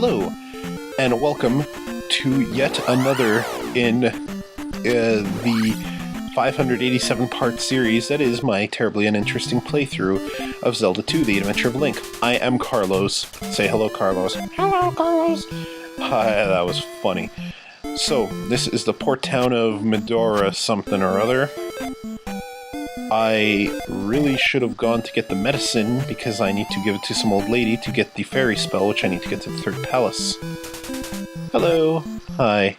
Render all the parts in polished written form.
Hello, and welcome to yet another in the 587-part series that is my terribly uninteresting playthrough of Zelda II, The Adventure of Link. I am Carlos. Say hello, Carlos. Hello, Carlos. Hi, that was funny. So, this is the port town of Medora something or other. I really should have gone to get the medicine because I need to give it to some old lady to get the fairy spell, which I need to get to the third palace. Hello. Hi.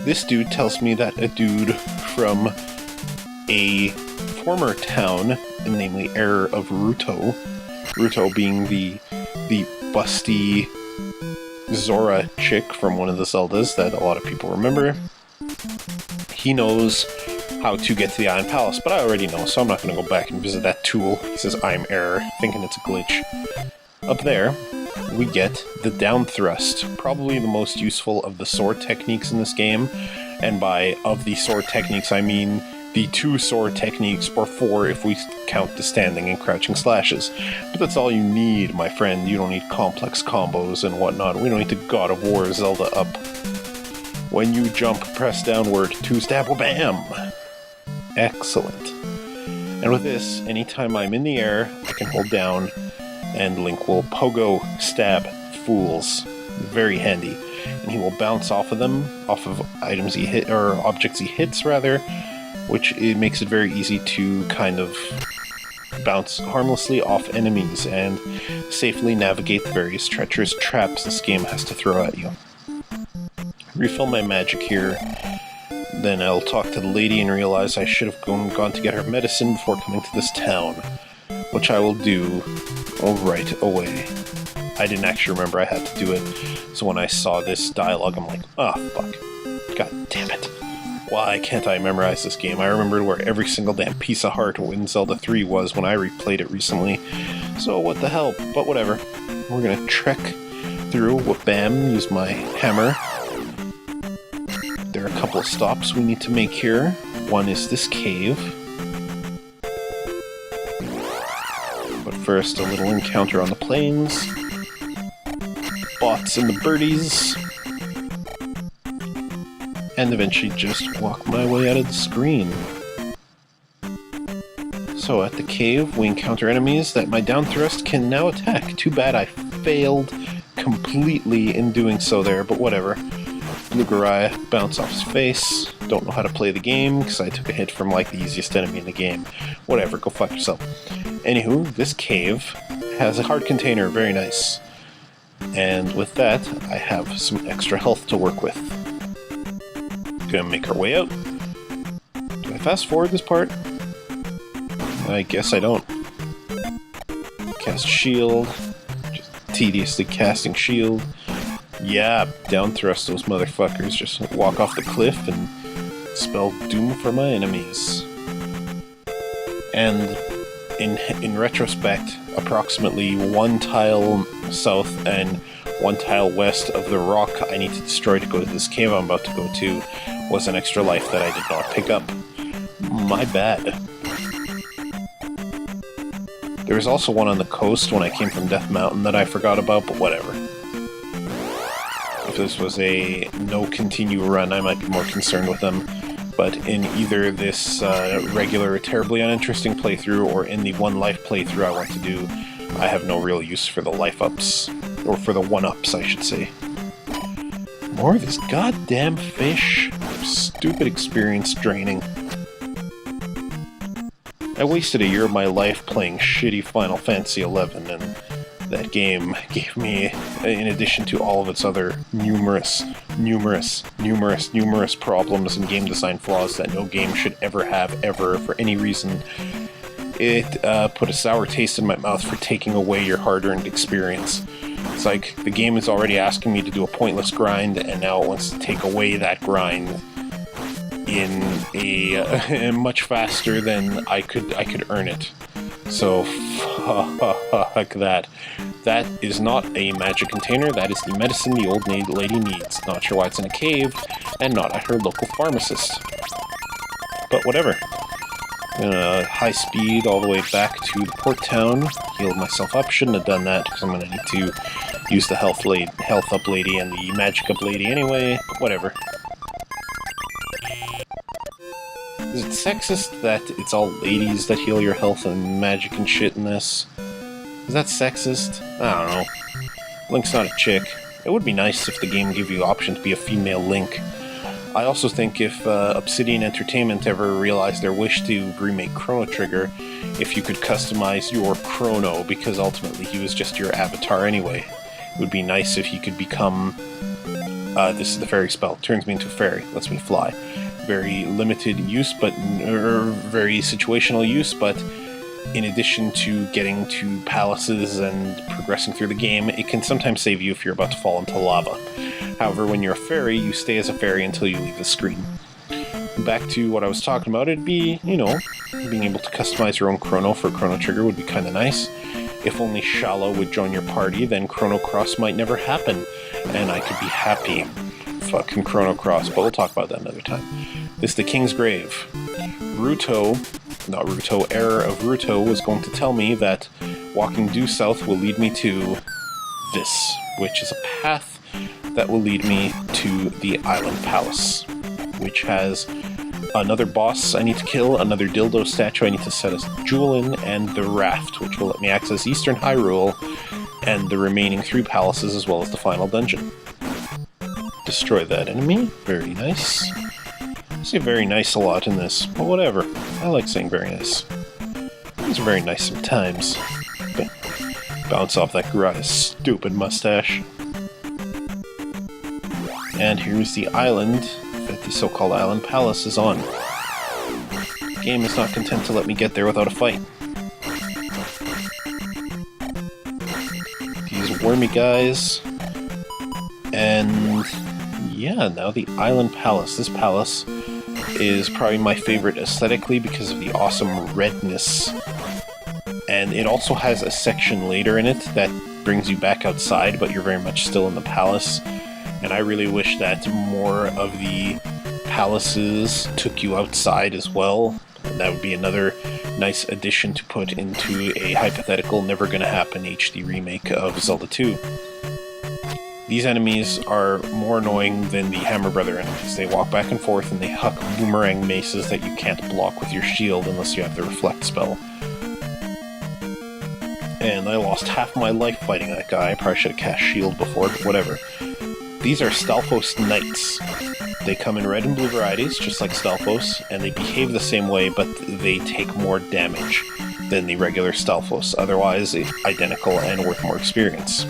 This dude tells me that a dude from a former town, namely Heir of Ruto being the busty Zora chick from one of the Zeldas that a lot of people remember, he knows how to get to the Iron Palace, but I already know, so I'm not going to go back and visit that tool. He says I'm Error, thinking it's a glitch. Up there, we get the down thrust, probably the most useful of the sword techniques in this game, and by of the sword techniques I mean the two sword techniques, or four if we count the standing and crouching slashes. But that's all you need, my friend. You don't need complex combos and whatnot. We don't need to God of War Zelda up. When you jump, press downward, two-stab, bam! Excellent. And with this, anytime I'm in the air, I can hold down, and Link will pogo stab fools. Very handy. And he will bounce off of them, off of items he hit, or objects he hits, rather, which it makes it very easy to kind of bounce harmlessly off enemies and safely navigate the various treacherous traps this game has to throw at you. Refill my magic here. Then I'll talk to the lady and realize I should have gone to get her medicine before coming to this town, which I will do right away. I didn't actually remember I had to do it, so when I saw this dialogue, I'm like, oh, fuck. God damn it. Why can't I memorize this game? I remembered where every single damn piece of heart in Zelda 3 was when I replayed it recently, so what the hell, but whatever. We're gonna trek through, bam, use my hammer. There are a couple of stops we need to make here. One is this cave. But first, a little encounter on the plains. Bots and the birdies. And eventually just walk my way out of the screen. So at the cave, we encounter enemies that my down thrust can now attack. Too bad I failed completely in doing so there, but whatever. Lugarai, bounce off his face. Don't know how to play the game, because I took a hit from, like, the easiest enemy in the game. Whatever, go fuck yourself. Anywho, this cave has a heart container, very nice. And with that, I have some extra health to work with. Gonna make our way out. Do I fast forward this part? I guess I don't. Cast shield. Just tediously casting shield. Yeah, down thrust those motherfuckers. Just walk off the cliff and spell doom for my enemies. And in retrospect, approximately one tile south and one tile west of the rock I need to destroy to go to this cave I'm about to go to was an extra life that I did not pick up. My bad. There was also one on the coast when I came from Death Mountain that I forgot about, but whatever. If this was a no-continue run, I might be more concerned with them. But in either this regular, terribly uninteresting playthrough or in the one-life playthrough I want to do, I have no real use for the life-ups. Or for the one-ups, I should say. More of this goddamn fish. Stupid experience draining. I wasted a year of my life playing shitty Final Fantasy XI, and that game gave me, in addition to all of its other numerous problems and game design flaws that no game should ever have, ever, for any reason, it put a sour taste in my mouth for taking away your hard-earned experience. It's like, the game is already asking me to do a pointless grind, and now it wants to take away that grind in a much faster than I could earn it. So, fuck that. That is not a magic container, that is the medicine the old lady needs. Not sure why it's in a cave, and not at her local pharmacist. But whatever. High speed all the way back to the port town. Healed myself up, shouldn't have done that, because I'm going to need to use the health up lady and the magic up lady anyway. Whatever. Is it sexist that it's all ladies that heal your health and magic and shit in this? Is that sexist? I don't know. Link's not a chick. It would be nice if the game gave you the option to be a female Link. I also think if Obsidian Entertainment ever realized their wish to remake Chrono Trigger, if you could customize your Chrono, because ultimately he was just your avatar anyway. It would be nice if he could become... this is the fairy spell. Turns me into a fairy. Lets me fly. Very limited use, but... very situational use, but... in addition to getting to palaces and progressing through the game, it can sometimes save you if you're about to fall into lava. However, when you're a fairy, you stay as a fairy until you leave the screen. Back to what I was talking about, it'd be, you know, being able to customize your own Chrono for Chrono Trigger would be kind of nice. If only Shala would join your party, then Chrono Cross might never happen, and I could be happy. Fucking Chrono Cross, but we'll talk about that another time. This is the King's Grave. Error of Ruto was going to tell me that walking due south will lead me to this, which is a path that will lead me to the Island Palace, which has another boss I need to kill, another dildo statue I need to set a jewel in, and the raft, which will let me access Eastern Hyrule and the remaining 3 palaces as well as the final dungeon. Destroy that enemy. Very nice. I say very nice a lot in this, but whatever. I like saying very nice. Things are very nice sometimes. But bounce off that Garada's stupid mustache. And here's the island that the so-called Island Palace is on. The game is not content to let me get there without a fight. These wormy guys. And yeah, now the Island Palace. This palace is probably my favorite aesthetically because of the awesome redness. And it also has a section later in it that brings you back outside, but you're very much still in the palace. And I really wish that more of the palaces took you outside as well. And that would be another nice addition to put into a hypothetical never gonna happen HD remake of Zelda II. These enemies are more annoying than the Hammer Brother enemies. They walk back and forth and they huck boomerang maces that you can't block with your shield unless you have the Reflect spell. And I lost half my life fighting that guy. I probably should have cast shield before, but whatever. These are Stalfos Knights. They come in red and blue varieties, just like Stalfos, and they behave the same way, but they take more damage than the regular Stalfos, otherwise identical and worth more experience.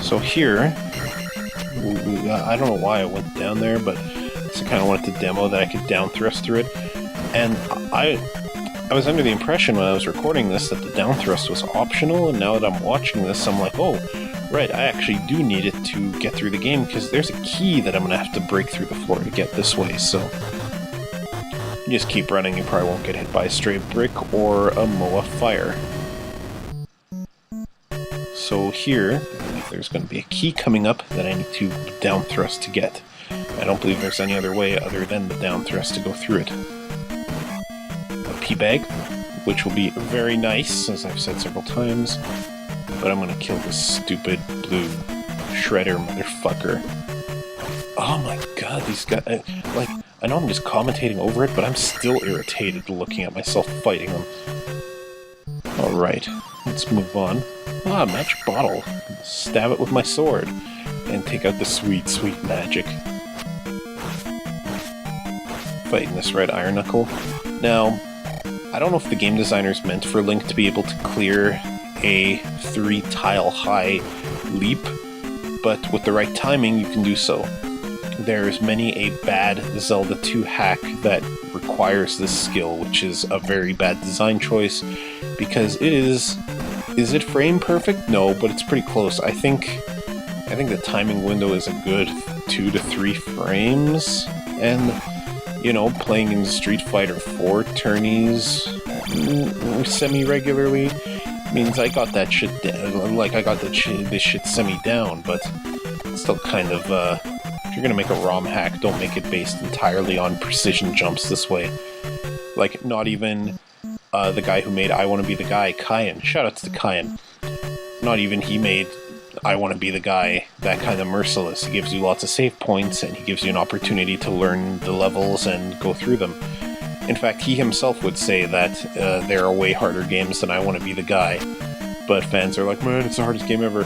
So here, I don't know why I went down there, but I kind of wanted to demo that I could down thrust through it, and I was under the impression when I was recording this that the down thrust was optional, and now that I'm watching this, I'm like, oh, right, I actually do need it to get through the game, because there's a key that I'm going to have to break through the floor to get this way, so... you just keep running, you probably won't get hit by a stray brick or a Moa fire. So here, there's going to be a key coming up that I need to down thrust to get. I don't believe there's any other way other than the down thrust to go through it. A P-bag, which will be very nice, as I've said several times. But I'm gonna kill this stupid blue shredder motherfucker. Oh my god, these guys... like, I know I'm just commentating over it, but I'm still irritated looking at myself fighting them. Alright, let's move on. Ah, magic bottle. Stab it with my sword. And take out the sweet, sweet magic. Fighting this red iron knuckle. Now, I don't know if the game designers meant for Link to be able to clear a 3-tile-high leap, but with the right timing, you can do so. There's many a bad Zelda II hack that requires this skill, which is a very bad design choice, because it is... is it frame perfect? No, but it's pretty close. I think the timing window is a good 2 to 3 frames, and, you know, playing in Street Fighter 4 tourneys semi-regularly means I got that shit down, like I got this shit semi-down, but it's still kind of, if you're gonna make a ROM hack, don't make it based entirely on precision jumps this way. Like, not even the guy who made I Wanna Be the Guy, Kyan. Shoutouts to Kyan. Not even he made I Want to Be the Guy that kind of merciless. He gives you lots of save points, and he gives you an opportunity to learn the levels and go through them. In fact, he himself would say that there are way harder games than I Want to Be the Guy. But fans are like, man, it's the hardest game ever.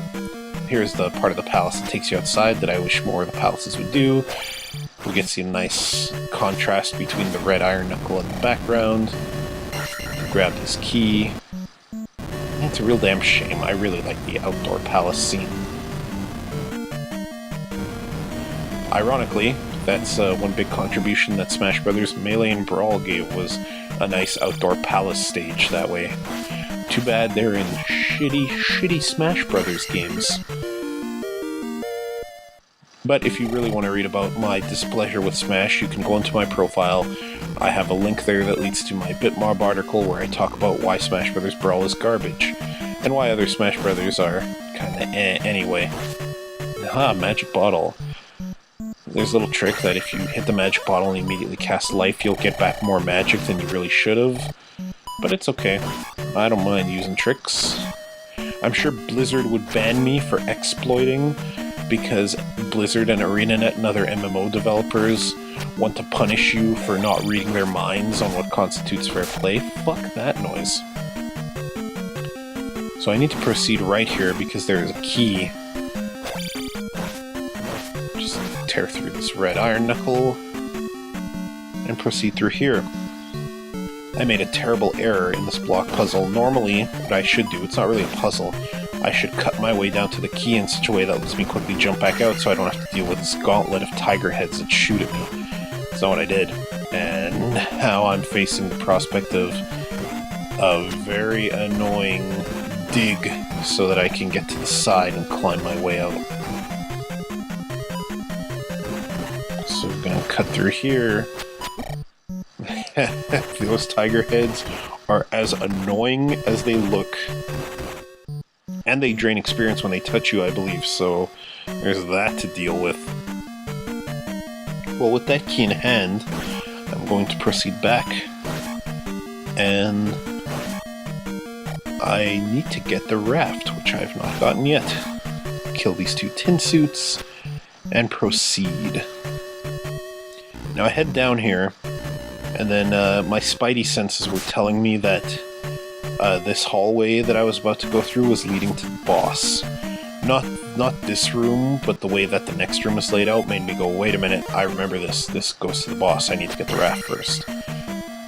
Here's the part of the palace that takes you outside that I wish more of the palaces would do. We get to see a nice contrast between the red iron knuckle in the background. Grab his key. It's a real damn shame. I really like the outdoor palace scene. Ironically, that's one big contribution that Smash Bros. Melee and Brawl gave, was a nice outdoor palace stage that way. Too bad they're in shitty Smash Bros. Games. But if you really want to read about my displeasure with Smash, you can go into my profile. I have a link there that leads to my Bitmob article where I talk about why Smash Bros. Brawl is garbage, and why other Smash Bros. Are kinda anyway. Magic Bottle. There's a little trick that if you hit the magic bottle and immediately cast life, you'll get back more magic than you really should have. But it's okay. I don't mind using tricks. I'm sure Blizzard would ban me for exploiting, because Blizzard and ArenaNet and other MMO developers want to punish you for not reading their minds on what constitutes fair play. Fuck that noise. So I need to proceed right here because there is a key. Just tear through this red iron knuckle and proceed through here. I made a terrible error in this block puzzle. Normally, what I should do, it's not really a puzzle, I should cut my way down to the key in such a way that lets me quickly jump back out so I don't have to deal with this gauntlet of tiger heads that shoot at me. That's not what I did. And now I'm facing the prospect of a very annoying dig so that I can get to the side and climb my way out. So we're gonna cut through here. Those tiger heads are as annoying as they look. And they drain experience when they touch you, I believe, so there's that to deal with. Well, with that key in hand, I'm going to proceed back. And I need to get the raft, which I've not gotten yet. Kill these two tin suits, and proceed. Now I head down here, and then my spidey senses were telling me that this hallway that I was about to go through was leading to the boss. Not this room, but the way that the next room is laid out made me go, wait a minute, I remember this. This goes to the boss. I need to get the raft first.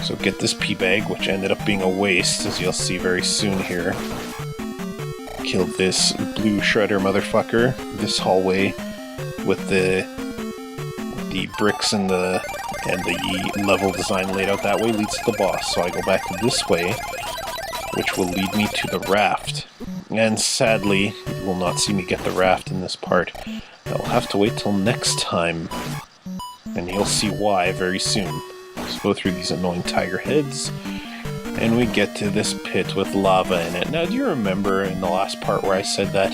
So get this pea bag, which ended up being a waste, as you'll see very soon here. Kill this blue shredder motherfucker. This hallway with the bricks and the level design laid out that way leads to the boss. So I go back this way, which will lead me to the raft. And sadly, you will not see me get the raft in this part. I'll have to wait till next time. And you'll see why very soon. Let's go through these annoying tiger heads. And we get to this pit with lava in it. Now, do you remember in the last part where I said that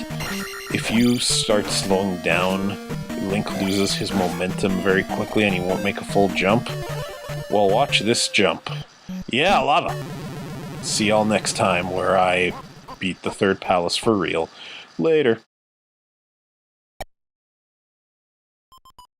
if you start slowing down, Link loses his momentum very quickly and he won't make a full jump? Well, watch this jump. Yeah, lava! See y'all next time where I beat the third palace for real. Later.